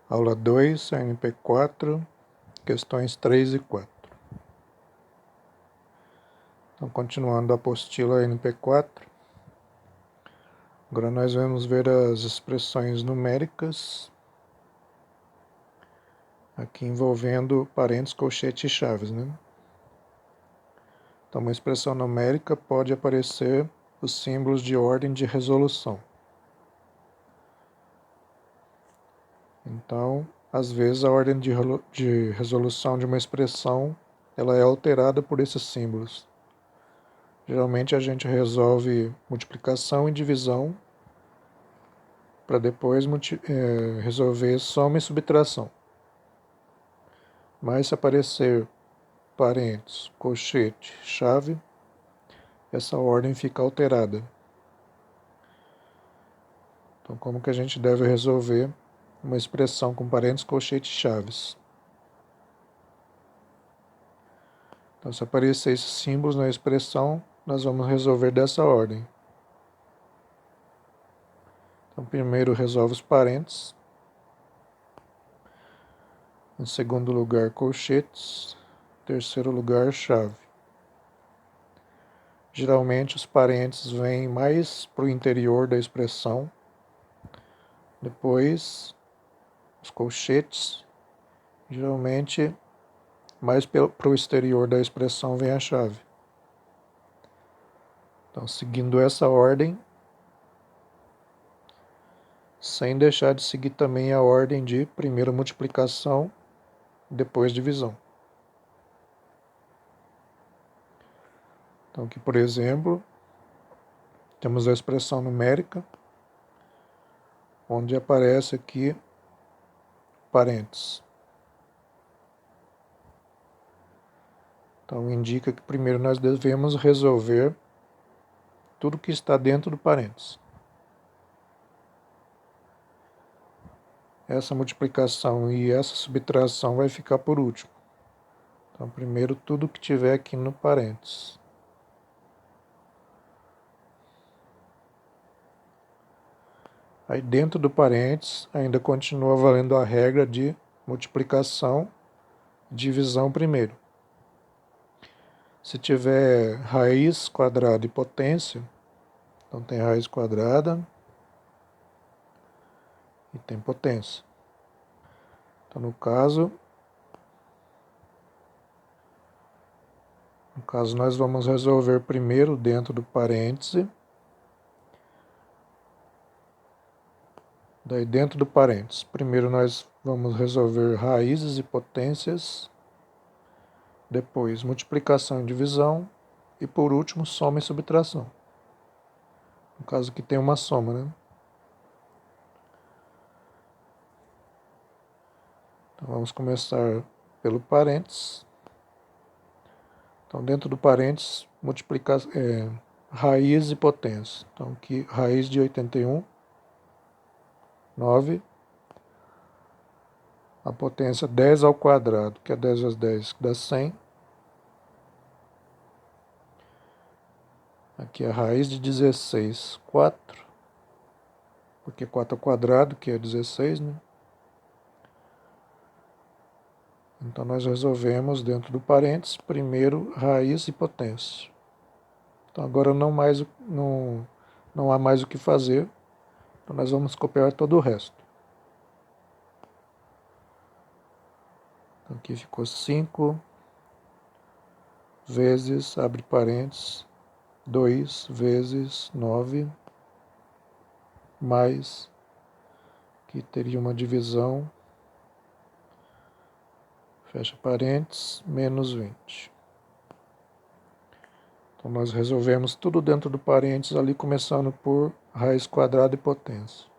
Aula 2, ANP4, questões 3 e 4. Então, continuando a apostila ANP4, agora nós vamos ver as expressões numéricas, aqui envolvendo parênteses, colchete e chaves, né? Então, uma expressão numérica pode aparecer os símbolos de ordem de resolução. Então, às vezes a ordem de resolução de uma expressão ela é alterada por esses símbolos. Geralmente a gente resolve multiplicação e divisão para depois resolver soma e subtração. Mas se aparecer parênteses, colchete, chave, essa ordem fica alterada. Então, como que a gente deve resolver uma expressão com parênteses, colchete e chaves? Então, se aparecer esses símbolos na expressão, nós vamos resolver dessa ordem. Então, primeiro resolve os parênteses. Em segundo lugar, colchetes. Em terceiro lugar, chave. Geralmente, os parênteses vêm mais para o interior da expressão. Depois, os colchetes. Geralmente, mais para o exterior da expressão vem a chave. Então, seguindo essa ordem, sem deixar de seguir também a ordem de primeiro multiplicação, depois divisão. Então, aqui, por exemplo, temos a expressão numérica, onde aparece aqui parênteses. Então, indica que primeiro nós devemos resolver tudo que está dentro do parênteses. Essa multiplicação e essa subtração vai ficar por último. Então, primeiro tudo que tiver aqui no parênteses. Aí dentro do parênteses ainda continua valendo a regra de multiplicação e divisão primeiro. Se tiver raiz quadrada e potência, então tem raiz quadrada e tem potência. Então no caso nós vamos resolver primeiro dentro do parêntese. Daí dentro do parênteses, primeiro nós vamos resolver raízes e potências, depois multiplicação e divisão, e por último soma e subtração. No caso aqui tem uma soma, né? Então vamos começar pelo parênteses. Então dentro do parênteses, raiz e potência. Então aqui raiz de 81, 9. A potência 10 ao quadrado, que é 10 vezes 10, que dá 100. Aqui a raiz de 16, 4. Porque 4 ao quadrado, que é 16, né? Então nós resolvemos dentro do parênteses, primeiro raiz e potência. Então agora não há mais o que fazer, então nós vamos copiar todo o resto. Então aqui ficou 5 vezes, abre parênteses, 2 vezes 9, mais, que teria uma divisão, fecha parênteses, menos 20. Então nós resolvemos tudo dentro do parênteses ali, começando por raiz quadrada e potência.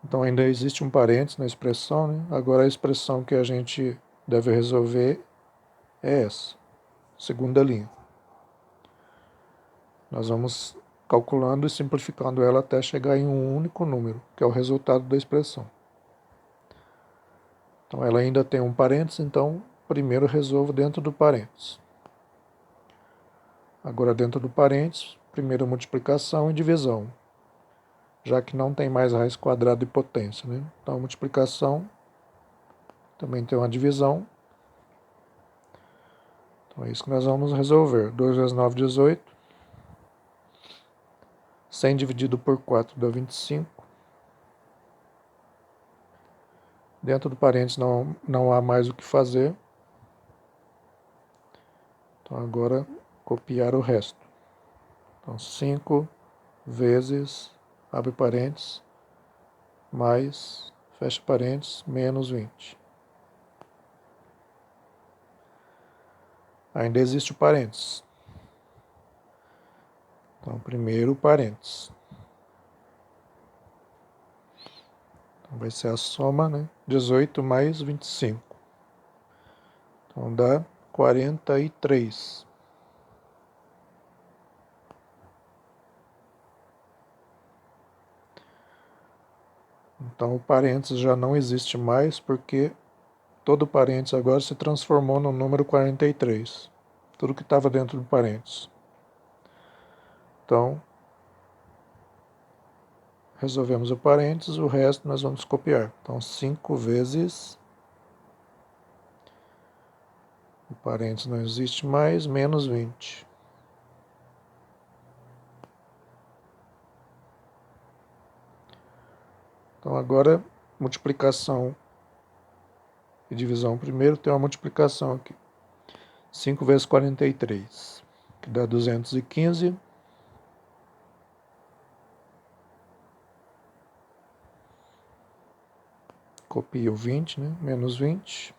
Então ainda existe um parênteses na expressão, né? Agora a expressão que a gente deve resolver é essa, segunda linha. Nós vamos calculando e simplificando ela até chegar em um único número, que é o resultado da expressão. Então ela ainda tem um parênteses, então primeiro resolvo dentro do parênteses. Agora dentro do parênteses, primeiro multiplicação e divisão. já que não tem mais raiz quadrada e potência, né? Então, a multiplicação também tem uma divisão. Então, é isso que nós vamos resolver. 2 vezes 9, 18. 100 dividido por 4 dá 25. Dentro do parênteses não há mais o que fazer. Então, agora, copiar o resto. Então, 5 vezes, abre parênteses, mais, fecha parênteses, menos 20. Ainda existe o parênteses. Então, primeiro parênteses. Então, vai ser a soma, né? 18 mais 25. Então, dá 43. Então, o parênteses já não existe mais, porque todo parênteses agora se transformou no número 43. Tudo que estava dentro do parênteses. Então, resolvemos o parênteses, o resto nós vamos copiar. Então, 5 vezes, o parênteses não existe mais, menos 20. Então, agora, multiplicação e divisão primeiro, tem uma multiplicação aqui. 5 vezes 43, que dá 215. Copia o 20, né? Menos 20.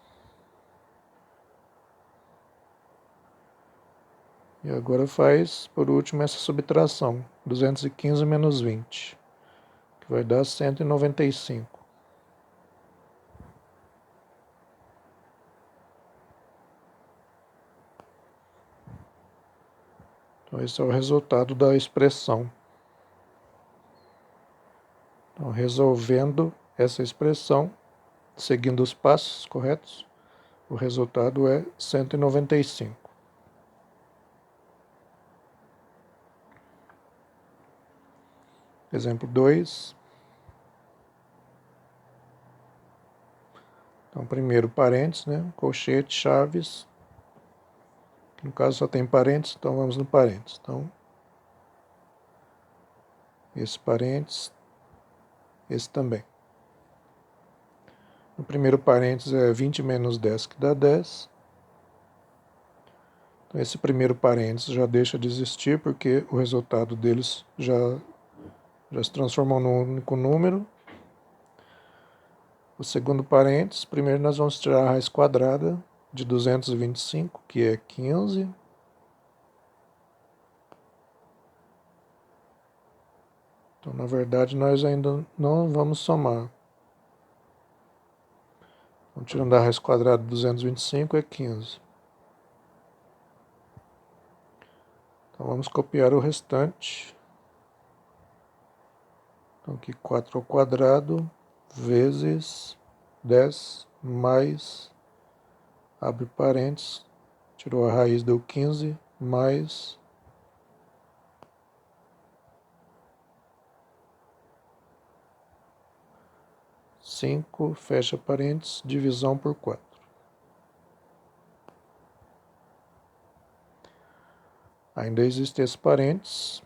E agora faz, por último, essa subtração. 215 menos 20, que vai dar 195. Então, esse é o resultado da expressão. Então, resolvendo essa expressão, seguindo os passos corretos, o resultado é 195. Exemplo 2. Então, primeiro parênteses, né? Colchete, chaves. No caso só tem parênteses, então vamos no parênteses. Então, esse parênteses, esse também. No primeiro parênteses é 20 menos 10, que dá 10. Então, esse primeiro parênteses já deixa de existir, porque o resultado deles já se transformou num único número. O segundo parênteses, primeiro nós vamos tirar a raiz quadrada de 225, que é 15. Então, na verdade, nós ainda não vamos somar. Então, tirando a raiz quadrada de 225 é 15. Então, vamos copiar o restante. Então, aqui 4 ao quadrado vezes 10 mais, abre parênteses, tirou a raiz, deu 15, mais 5, fecha parênteses, divisão por 4. Ainda existe esse parênteses.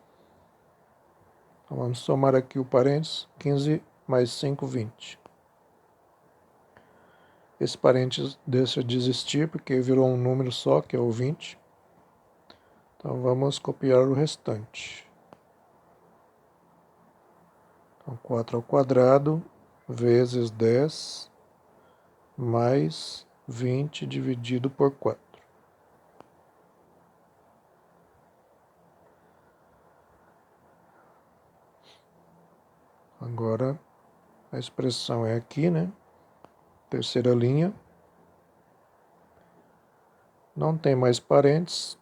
Então, vamos somar aqui o parênteses, 15 mais 5, 20. Esse parênteses deixa de existir porque virou um número só, que é o 20. Então, vamos copiar o restante. Então, 4 ao quadrado vezes 10 mais 20 dividido por 4. Agora, a expressão é aqui, né? Terceira linha. Não tem mais parênteses.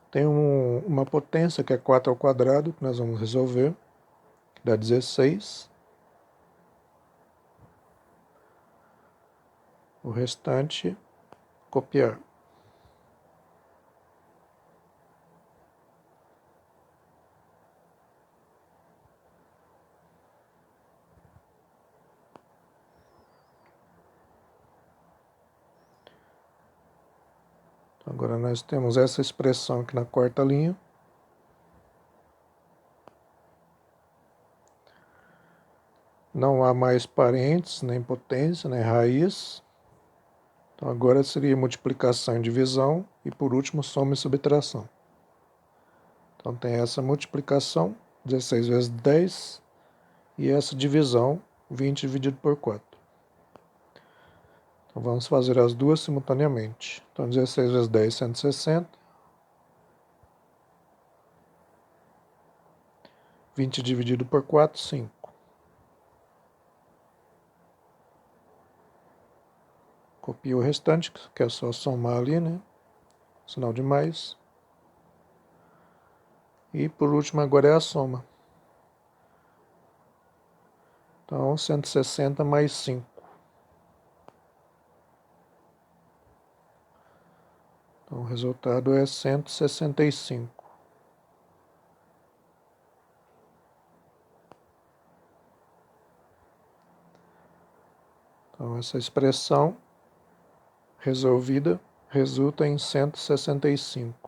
Tem uma potência que é 4 ao quadrado, que nós vamos resolver, que dá 16. O restante, copiar. . . . . . . . . . . . . . . . . . . . . . . . . . . . . . . . . . . . . . . . . . . . . . . . . . . . . . . . . . Agora nós temos essa expressão aqui na quarta linha. Não há mais parentes, nem potência, nem raiz. Então agora seria multiplicação e divisão, e por último soma e subtração. Então tem essa multiplicação, 16 vezes 10, e essa divisão, 20 dividido por 4. Então vamos fazer as duas simultaneamente. Então 16 vezes 10, 160. 20 dividido por 4, 5. Copia o restante, que é só somar ali, né? Sinal de mais. E por último agora é a soma. Então 160 mais 5. Então o resultado é 165. Então essa expressão resolvida resulta em 165.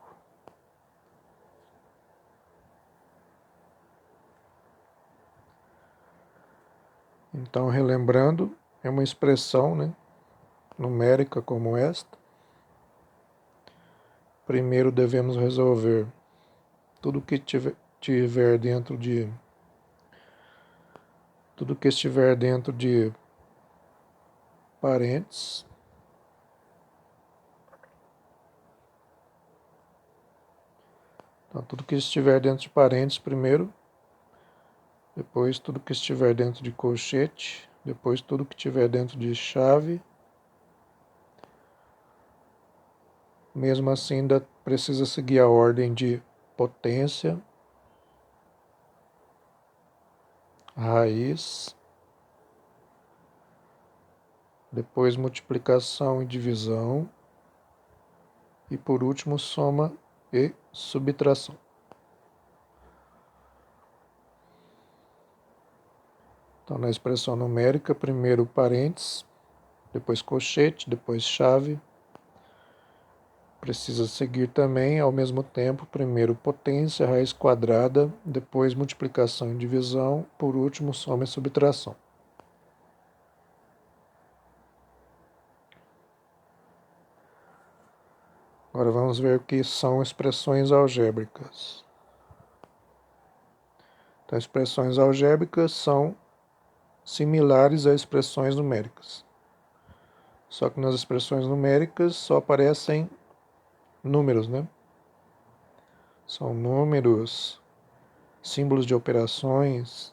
Então, relembrando, é uma expressão, né, numérica como esta. Primeiro devemos resolver tudo que estiver dentro de parênteses. Então, tudo que estiver dentro de parênteses primeiro, depois tudo que estiver dentro de colchete, depois tudo que estiver dentro de chave. Mesmo assim, ainda precisa seguir a ordem de potência, raiz, depois multiplicação e divisão, e por último soma e subtração. Então, na expressão numérica, primeiro parênteses, depois colchete, depois chave. Precisa seguir também, ao mesmo tempo, primeiro potência, raiz quadrada, depois multiplicação e divisão, por último soma e subtração. Agora vamos ver o que são expressões algébricas. Então, expressões algébricas são similares a expressões numéricas. Só que nas expressões numéricas só aparecem números, né? São números, símbolos de operações,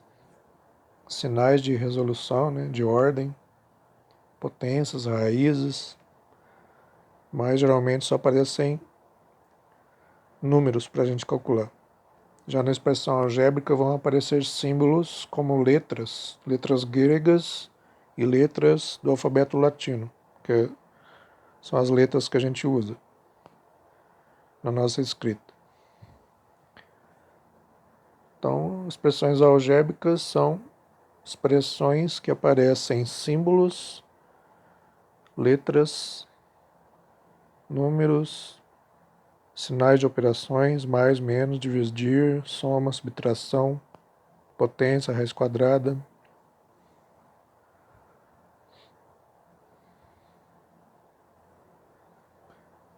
sinais de resolução, né, de ordem, potências, raízes, mas geralmente só aparecem números para a gente calcular. Já na expressão algébrica vão aparecer símbolos como letras gregas e letras do alfabeto latino, que são as letras que a gente usa na nossa escrita. Então, expressões algébricas são expressões que aparecem símbolos, letras, números, sinais de operações, mais, menos, dividir, soma, subtração, potência, raiz quadrada.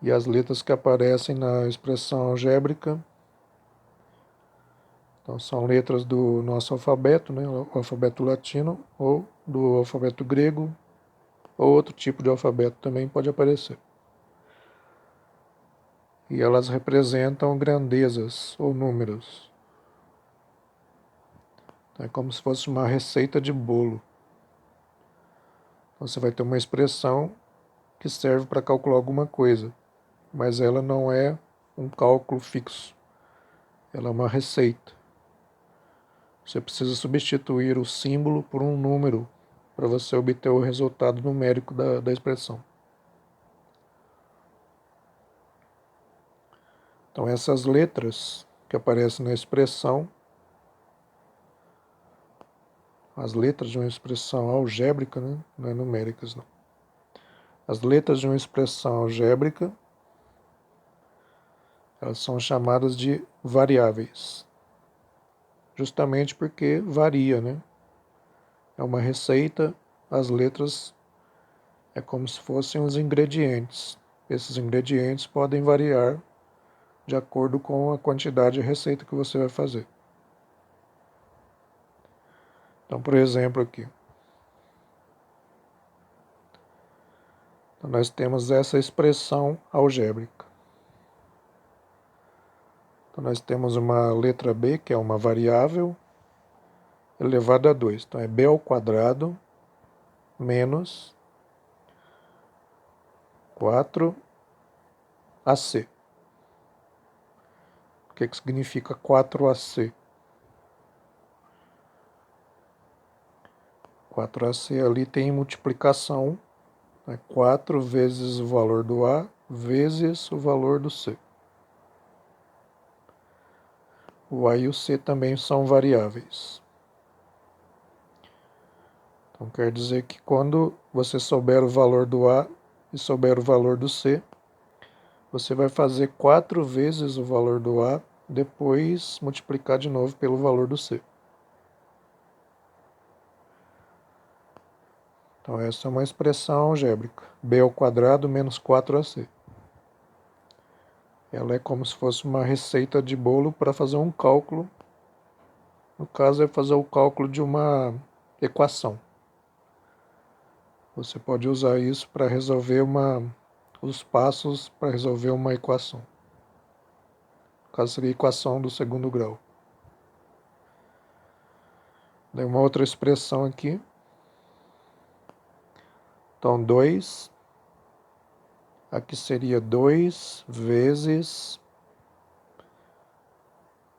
E as letras que aparecem na expressão algébrica, então são letras do nosso alfabeto, né, o alfabeto latino, ou do alfabeto grego, ou outro tipo de alfabeto também pode aparecer. E elas representam grandezas ou números. É como se fosse uma receita de bolo. Você vai ter uma expressão que serve para calcular alguma coisa, mas ela não é um cálculo fixo. Ela é uma receita. Você precisa substituir o símbolo por um número para você obter o resultado numérico da expressão. Então, essas letras que aparecem na expressão, as letras de uma expressão algébrica, né? Não é numéricas, não. As letras de uma expressão algébrica Elas são chamadas de variáveis, justamente porque varia, né? É uma receita, as letras é como se fossem os ingredientes. Esses ingredientes podem variar de acordo com a quantidade de receita que você vai fazer. Então, por exemplo, aqui, então, nós temos essa expressão algébrica. Então, nós temos uma letra b, que é uma variável, elevada a 2. Então, é b ao quadrado menos 4ac. O que significa 4ac? 4ac ali tem multiplicação, né? 4 vezes o valor do A vezes o valor do C. O A e o C também são variáveis. Então quer dizer que quando você souber o valor do A e souber o valor do C, você vai fazer 4 vezes o valor do A, depois multiplicar de novo pelo valor do C. Então essa é uma expressão algébrica, b ao quadrado menos 4ac. Ela é como se fosse uma receita de bolo para fazer um cálculo. No caso é fazer o cálculo de uma equação. Você pode usar isso para resolver os passos para resolver uma equação. No caso seria a equação do segundo grau. Daí uma outra expressão aqui. Então 2, aqui seria 2 vezes,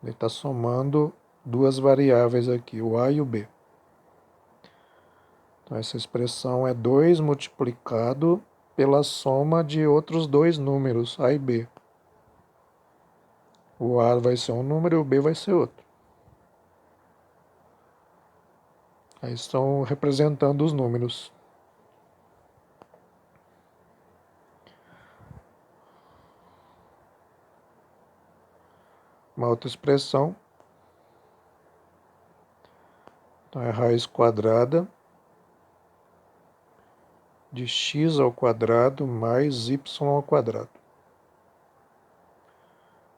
ele está somando duas variáveis aqui, o A e o B. Então essa expressão é 2 multiplicado pela soma de outros dois números, A e B. O A vai ser um número e o B vai ser outro. Aí estão representando os números. Uma outra expressão, então é raiz quadrada de x ao quadrado mais y ao quadrado.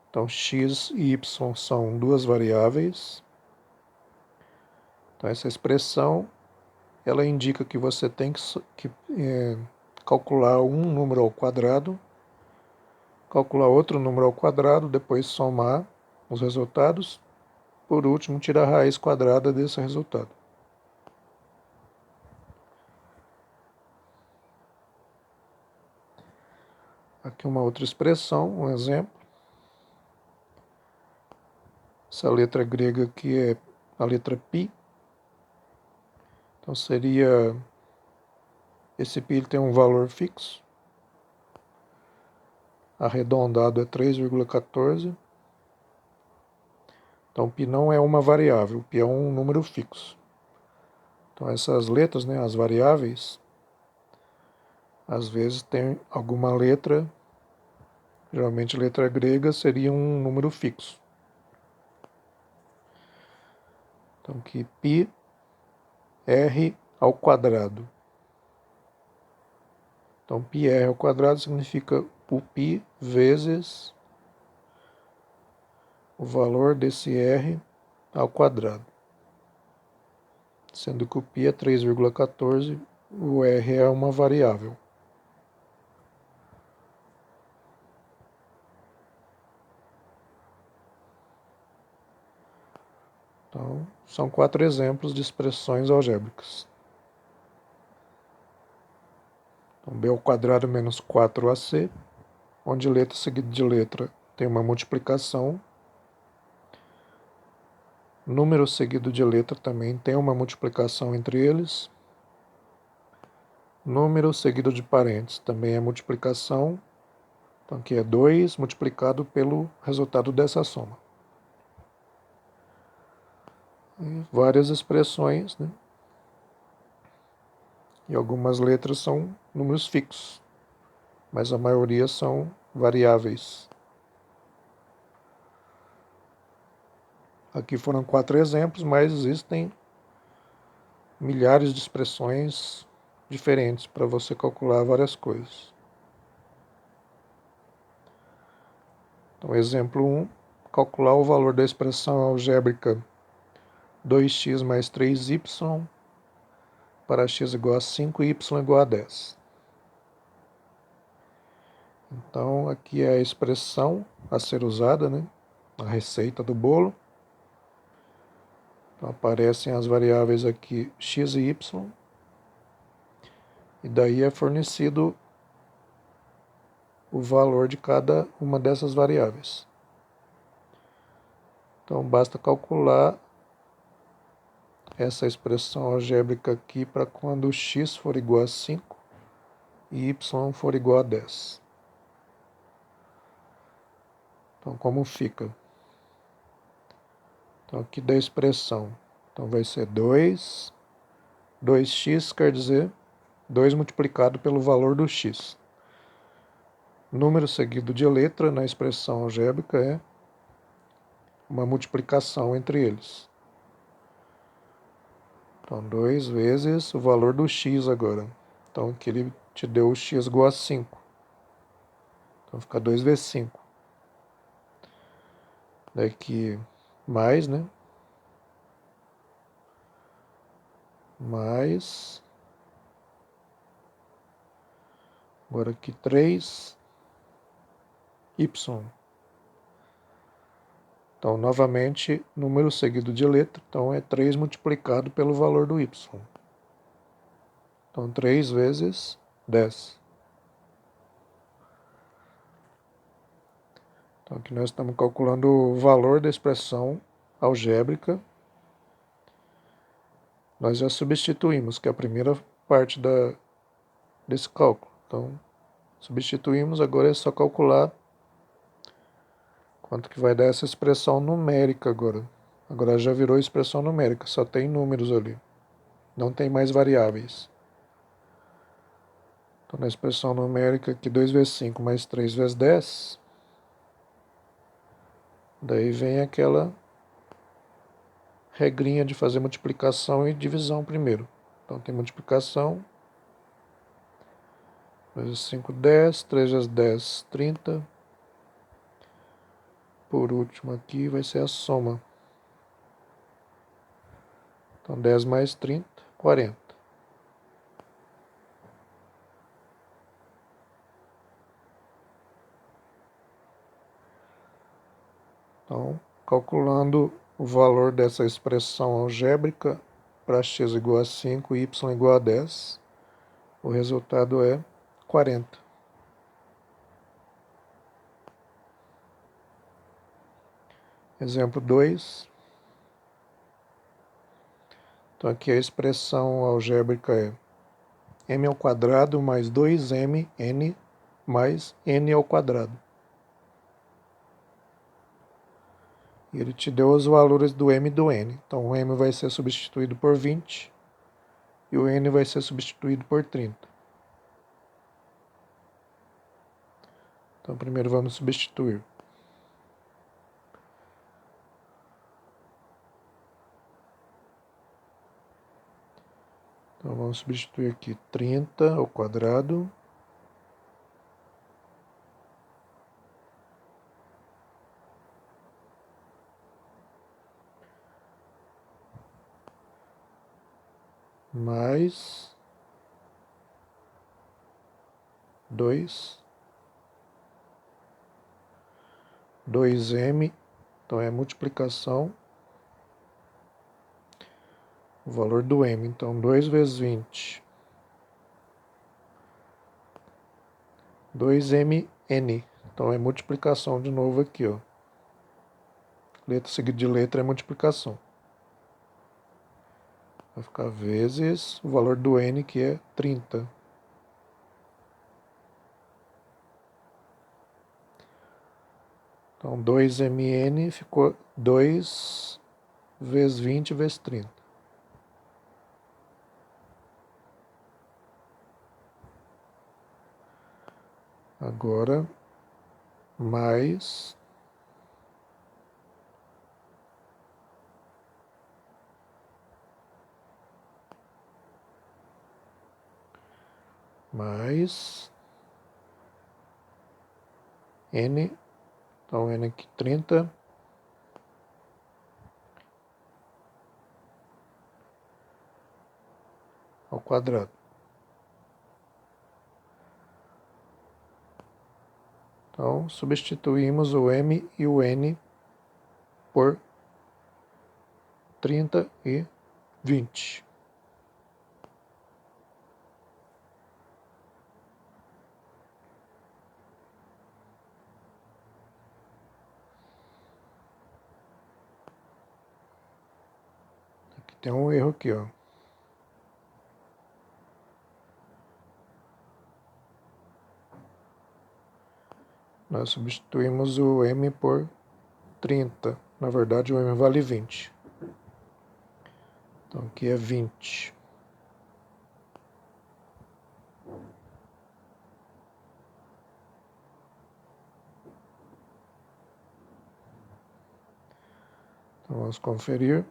Então x e y são duas variáveis. Então essa expressão, ela indica que você tem que calcular um número ao quadrado, calcular outro número ao quadrado, depois somar os resultados, por último tirar a raiz quadrada desse resultado. Aqui uma outra expressão, um exemplo. Essa letra grega aqui é a letra π. Então seria, esse π tem um valor fixo, arredondado é 3,14. Então π não é uma variável, π é um número fixo. Então essas letras, né, as variáveis, às vezes tem alguma letra, geralmente letra grega seria um número fixo. Então aqui π r ao quadrado. Então πr ao quadrado significa o π vezes o valor desse r ao quadrado. Sendo que o π é 3,14, o r é uma variável. Então, são 4 exemplos de expressões algébricas. Então, b ao quadrado menos 4ac, onde letra seguida de letra tem uma multiplicação. Número seguido de letra também tem uma multiplicação entre eles. Número seguido de parênteses também é multiplicação. Então aqui é 2 multiplicado pelo resultado dessa soma. E várias expressões, né? E algumas letras são números fixos, mas a maioria são variáveis. Aqui foram 4 exemplos, mas existem milhares de expressões diferentes para você calcular várias coisas. Então, exemplo 1, calcular o valor da expressão algébrica 2x mais 3y para x igual a 5 e y igual a 10. Então, aqui é a expressão a ser usada, né? A receita do bolo. Então, aparecem as variáveis aqui x e y. E daí é fornecido o valor de cada uma dessas variáveis. Então, basta calcular essa expressão algébrica aqui para quando x for igual a 5 e y for igual a 10. Então, como fica? Então, aqui da expressão. Então, vai ser 2x quer dizer 2 multiplicado pelo valor do x. Número seguido de letra na expressão algébrica é uma multiplicação entre eles. Então, 2 vezes o valor do x agora. Então, aqui ele te deu o x igual a 5. Então, fica 2 vezes 5. Daqui mais, né? Mais. Agora aqui 3y. Então, novamente, número seguido de letra. Então, é 3 multiplicado pelo valor do y. Então, 3 vezes 10. Então, aqui nós estamos calculando o valor da expressão algébrica. Nós já substituímos, que é a primeira parte desse cálculo. Então, substituímos, agora é só calcular quanto que vai dar essa expressão numérica agora. Agora já virou expressão numérica, só tem números ali. Não tem mais variáveis. Então, na expressão numérica aqui, 2 vezes 5 mais 3 vezes 10. Daí vem aquela regrinha de fazer multiplicação e divisão primeiro. Então, tem multiplicação. 2 vezes 5, 10. 3 vezes 10, 30. Por último aqui vai ser a soma. Então, 10 mais 30, 40. Então, calculando o valor dessa expressão algébrica para x igual a 5 e y igual a 10, o resultado é 40. Exemplo 2. Então, aqui a expressão algébrica é m ao quadrado mais 2mn mais n ao quadrado. E ele te deu os valores do m e do n. Então, o m vai ser substituído por 20 e o n vai ser substituído por 30. Então, primeiro vamos substituir. Então, vamos substituir aqui 30 ao quadrado mais 2m, então é multiplicação, o valor do m, então 2 vezes 20, 2mn, então é multiplicação de novo aqui, ó. Letra seguida de letra é multiplicação. Vai ficar vezes o valor do n, que é 30. Então, 2mn ficou 2 vezes 20 vezes 30. Agora, mais mais n, então n aqui 30, ao quadrado. Então, substituímos o m e o n por 30 e 20. Aqui tem um erro aqui, ó. Nós substituímos o m por 30. Na verdade, o m vale 20. Então, aqui é 20. Então, vamos conferir.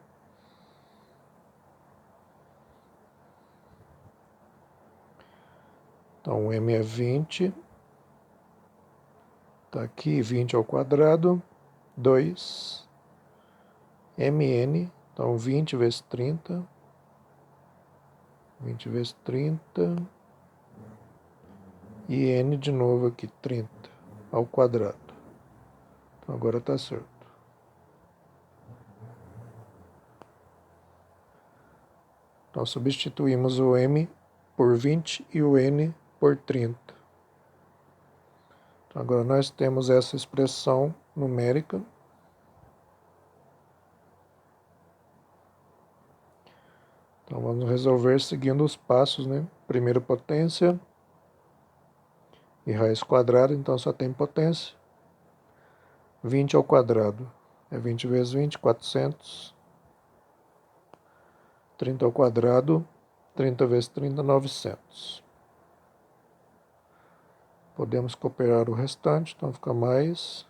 Então, o m é 20. Está aqui 20 ao quadrado, 2 mn, então 20 vezes 30, 20 vezes 30, e n de novo aqui, 30 ao quadrado. Então agora está certo. Então substituímos o m por 20 e o n por 30. Então agora nós temos essa expressão numérica. Então vamos resolver seguindo os passos, né? Primeiro potência e raiz quadrada, então só tem potência. 20 ao quadrado é 20 vezes 20, 400. 30 ao quadrado, 30 vezes 30, 900. Podemos cooperar o restante, então fica mais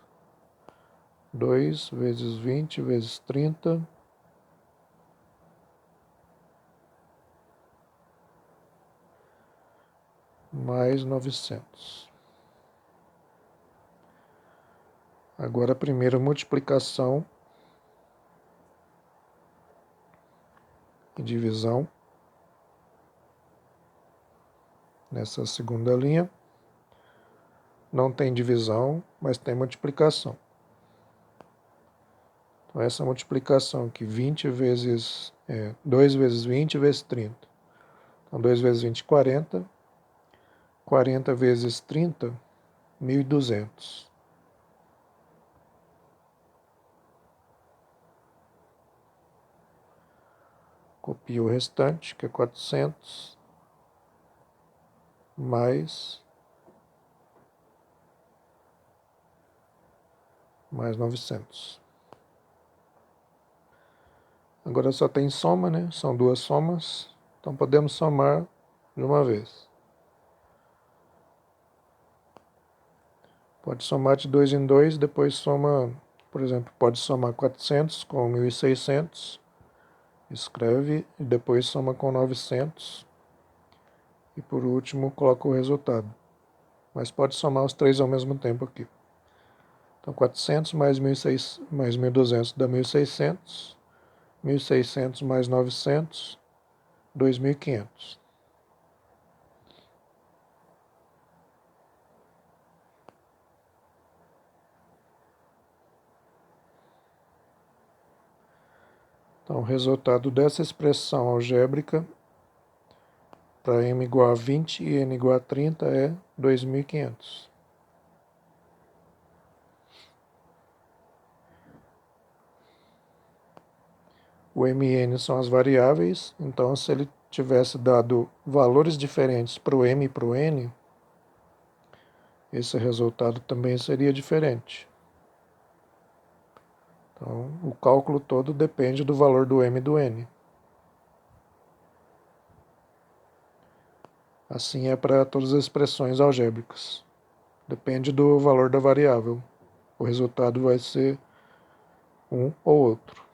2 vezes 20 vezes 30, mais 900. Agora a primeira multiplicação e divisão nessa segunda linha. Não tem divisão, mas tem multiplicação. Então essa multiplicação aqui, 20 vezes, 2 vezes 20 vezes 30. Então 2 vezes 20, 40. 40 vezes 30, 1.200. Copio o restante, que é 400, mais 900. Agora só tem soma, né? São duas somas, então podemos somar de uma vez. Pode somar de 2 em 2, depois soma, por exemplo, pode somar 400 com 1.600, escreve e depois soma com 900 e por último coloca o resultado. Mas pode somar os três ao mesmo tempo aqui. Então 400 mais 1.200 dá 1.600, 1.600 mais 900, 2.500. Então, o resultado dessa expressão algébrica para m igual a 20 e n igual a 30 é 2.500. O m e n são as variáveis, então se ele tivesse dado valores diferentes para o m e para o n, esse resultado também seria diferente. Então, o cálculo todo depende do valor do m e do n. Assim é para todas as expressões algébricas. Depende do valor da variável. O resultado vai ser um ou outro.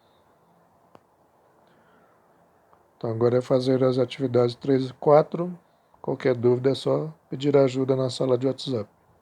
Então agora é fazer as atividades 3 e 4. Qualquer dúvida é só pedir ajuda na sala de WhatsApp.